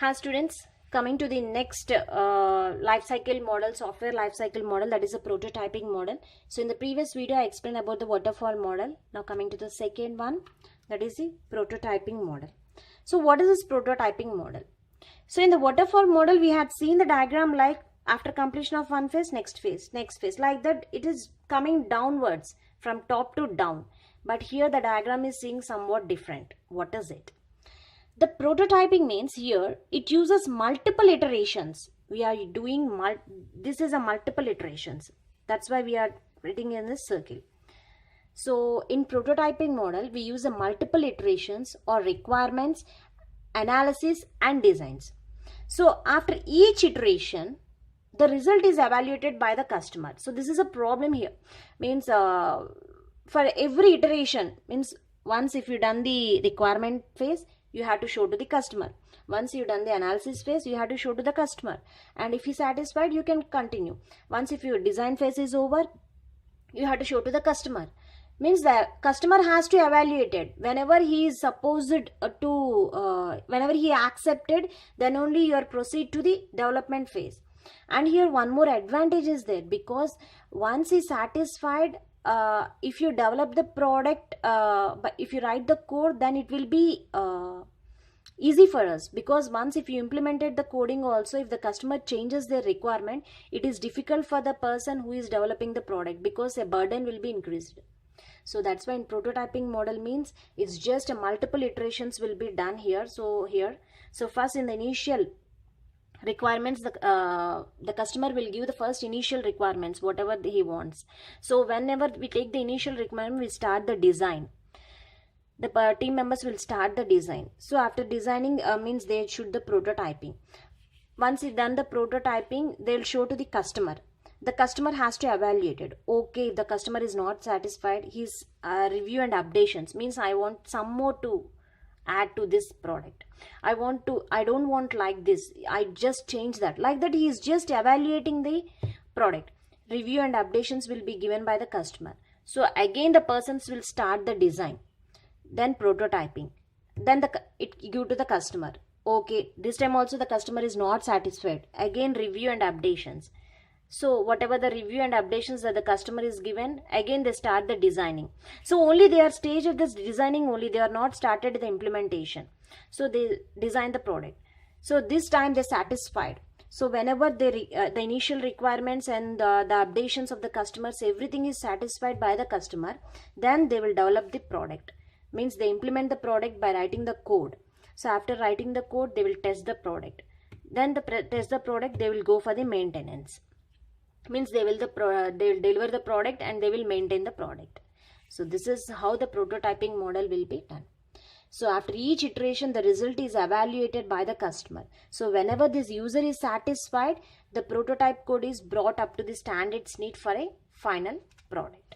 Hi students, coming to the next life cycle model, software life cycle model, that is a prototyping model. So in the previous video I explained about the waterfall model. Now coming to the second one, that is the prototyping model. So what is this prototyping model? So in the waterfall model we had seen the diagram like after completion of one phase, next phase, next phase, like that it is coming downwards from top to down. But here the diagram is seeing somewhat different. What is it? The prototyping means here it uses multiple iterations. We are doing this is a multiple iterations. That's why we are writing in this circle. So in prototyping model we use a multiple iterations or requirements, analysis and designs. So after each iteration the result is evaluated by the customer. So this is a problem here. Means for every iteration, means once if you done the requirement phase, you have to show to the customer. Once you done the analysis phase, you have to show to the customer. And if he's satisfied, you can continue. Once if your design phase is over, you have to show to the customer. Means the customer has to evaluate it. Whenever he is supposed to, whenever he accepted, then only you are proceed to the development phase. And here one more advantage is there, because once he satisfied, if you develop the product, but if you write the code, then it will be easy for us, because once if you implemented the coding also, if the customer changes their requirement, it is difficult for the person who is developing the product, because a burden will be increased. So that's why in prototyping model means it's just a multiple iterations will be done here. So first in the initial requirements, the customer will give the first initial requirements whatever he wants. So whenever we take the initial requirement, we start the design. The team members will start the design. So after designing means they should the prototyping. Once you've done the prototyping, they'll show to the customer. The customer has to evaluate it. Okay, if the customer is not satisfied, his review and updations means I want some more to add to this product. I don't want like this, I just change that. Like that he is just evaluating the product. Review and updations will be given by the customer. So again the persons will start the design, then prototyping, then it give to the customer. Okay, this time also the customer is not satisfied, again review and updations. So whatever the review and updations that the customer is given, again they start the designing. So only they are stage of this designing only, they are not started the implementation. So they design the product. So this time they satisfied. So whenever they the initial requirements and the updations of the customers, everything is satisfied by the customer, then they will develop the product. Means they implement the product by writing the code. So after writing the code, they will test the product. Then test the product, they will go for the maintenance. Means they will deliver the product and they will maintain the product. So this is how the prototyping model will be done. So after each iteration the result is evaluated by the customer. So whenever this user is satisfied, the prototype code is brought up to the standards need for a final product.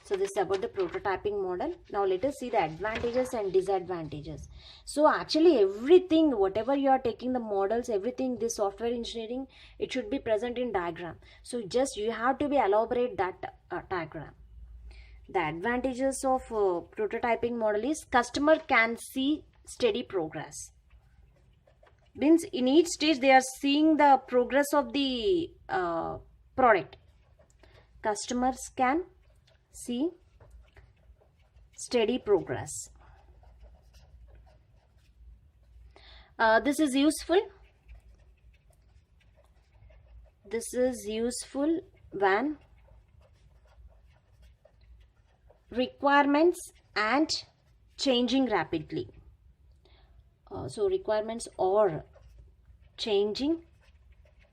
So this is about the prototyping model. Now let us see the advantages and disadvantages. So actually everything, whatever you are taking the models, everything, this software engineering, it should be present in diagram. So just you have to be elaborate that diagram. The advantages of prototyping model is customer can see steady progress. Means in each stage they are seeing the progress of the product. Customers can see steady progress. This is useful. This is useful when requirements and changing rapidly. So requirements are changing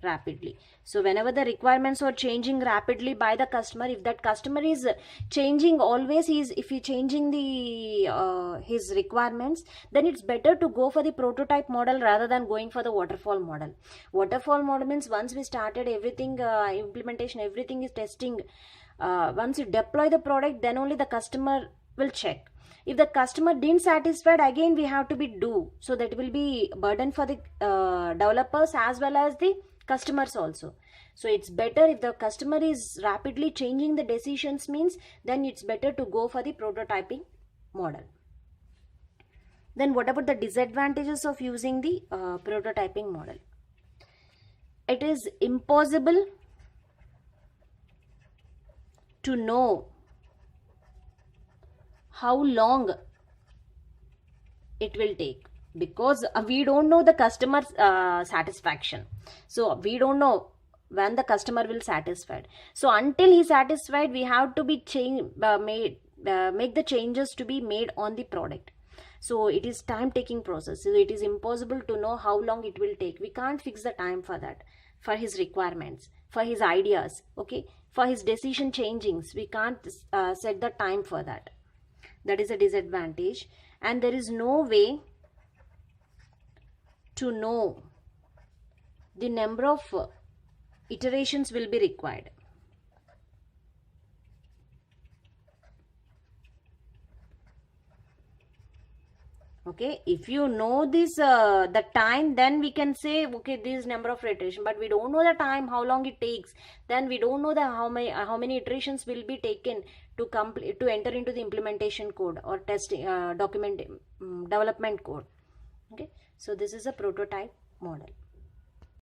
rapidly. So whenever the requirements are changing rapidly by the customer, if that customer is changing always, if he changing the his requirements, then it's better to go for the prototype model rather than going for the waterfall model. Waterfall model means once we started everything, implementation, everything is testing. Once you deploy the product, then only the customer will check. If the customer didn't satisfied, again we have to be do. So that will be burden for the developers as well as the customers also. So it's better if the customer is rapidly changing the decisions, means then it's better to go for the prototyping model. Then what about the disadvantages of using the prototyping model? It is impossible to know how long it will take, because we don't know the customer's satisfaction. So we don't know when the customer will satisfied. So until he's satisfied, we have to be make the changes to be made on the product. So it is time taking process. So it is impossible to know how long it will take. We can't fix the time for that, for his requirements, for his ideas, okay, for his decision changings. We can't set the time for that. That is a disadvantage. And there is no way to know the number of iterations will be required. Okay, if you know this the time, then we can say, okay, this number of iteration. But we don't know the time, how long it takes. Then we don't know the how many iterations will be taken to complete, to enter into the implementation code or testing development code. Okay, so this is a prototype model.